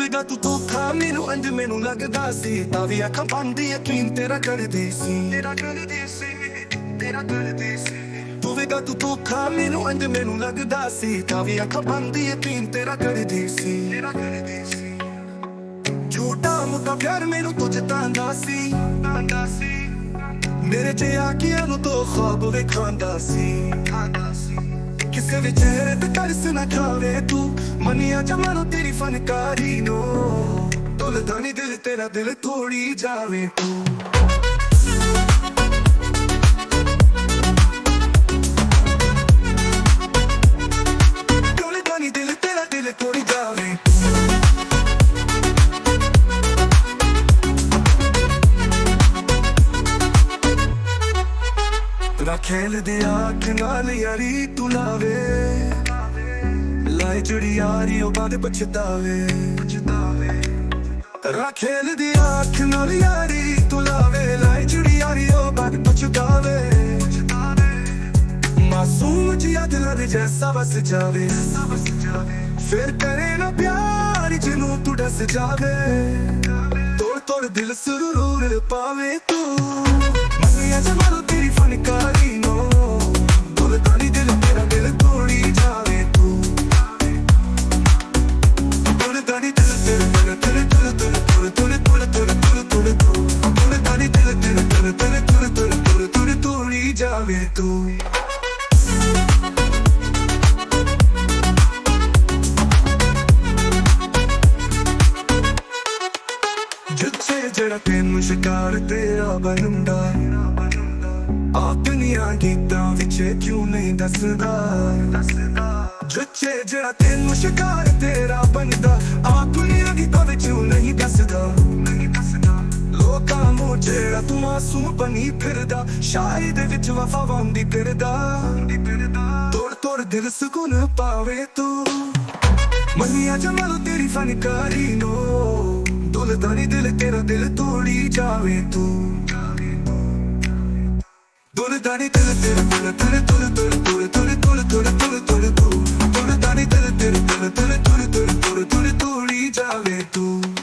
ਦੇਵੇਗਾ ਤੂੰ ਧੋਖਾ ਮੈਨੂੰ ਇੰਜ ਮੈਨੂੰ ਲੱਗਦਾ ਸੀ ਤਾਂ ਵੀ ਅੱਖਾਂ ਬੰਦ ਯਕੀਨ ਤੇਰਾ ਕਰਦੀ ਸੀ ਤੇਰਾ ਕਰਦੀ ਸੀ ਦੇਵੇਗਾ ਤੂੰ ਧੋਖਾ ਮੈਨੂੰ ਇੰਜ ਮੈਨੂੰ ਲੱਗਦਾ ਸੀ ਤਾਂ ਵੀ ਅੱਖਾਂ ਬੰਦ ਯਕੀਨ ਤੇਰਾ ਕਰਦੀ ਸੀ ਝੂਠਾ ਮੁੱਦਾ ਪਿਆਰ ਮੈਨੂੰ ਤੁਝ ਤਾਂਦਾ ਸੀ ਮੇਰੇ ਚ ਆਖੀਆਂ ਨੂੰ ਤੋਂ ਖ਼ਾਬ ਵੇਖਾਂਦਾ ਸੀ ਕਿਸੇ ਵਿੱਚ ਤੇ ਕਰਸ ਨਾ ਖਾਵੇ ਤੂੰ ਮਨੀਆਂ ਜਮਾਨੋ ਤੇਰੀ ਫਨਕਾਰੀ ਨੂੰ ਡੁੱਲਦਾ ਨੀ ਦਿਲ ਤੇਰਾ ਦਿਲ ਤੋੜੀ ਜਾਵੇ ਤੂੰ ਡੁੱਲਦਾ ਨੀ ਦਿਲ ਤੇਰਾ ਦਿਲ ਤੋੜੀ ਜਾਵੇ खेलदे आँख नाल यारी तू लावे लाए जुड़ी यारी ओ बाद पछतावे खेलदे आँख नाल यारी तू लावे लाए जुड़ी यारी ओ बाद पछतावे मासूम जिया दिल जैसा बस जावे फिर करे ना प्यार जिनू तू डस जावे तोड़ तोड़ दिल सुरूर पावे तू मनिया जमानो तेरी फनकारी जावे तू जिथे जरा तेनू शिकार तेरा बनदा अपनियां गीतां विच क्यों नहीं दसदा जिथे जरा तेनू शिकार तेरा बनदा अपनियां गीतां विच क्यों नहीं दसदा ਲੋਕਾਂ ਨੂੰ ਜਿਹੜਾ ਤੂੰ ਮਾਸੂਮ ਬਣੀ ਫਿਰਦਾ ਸ਼ਾਇਦ ਦੇ ਵਿੱਚ ਵਫਾ ਵਾਂਦੀ ਫਿਰਦਾ ਤੋੜ ਤੋੜ ਦਿਲ ਸਕੂਨ ਪਾਵੇ ਤੂੰ ਮਨੀਆ ਜਮਾਲੋ ਤੇਰੀ ਫਨਕਾਰੀ ਨੂੰ ਡੁੱਲਦਾ ਨੀ ਦਿਲ ਤੇਰਾ ਦਿਲ ਤੋੜੀ ਜਾਵੇ ਤੂੰ ਡੁੱਲਦਾ ਨੀ ਦਿਲ ਤੇਰਾ ਦਿਲ ਤੇਰੇ ਤੁਰ ਤੁਰ ਤੁਰ ਤੁਰ ਤੁਰ ਤੁਰ ਤੁਰ ਤੁਰ ਤੂੰ ਡੁੱਲਦਾ ਨੀ ਦਿਲ ਤੇਰਾ ਦਿਲ ਤੇਰੇ ਤੁਰ ਤੁਰ ਤੁਰ ਤੁਰ ਤੋੜੀ ਜਾਵੇ ਤੂੰ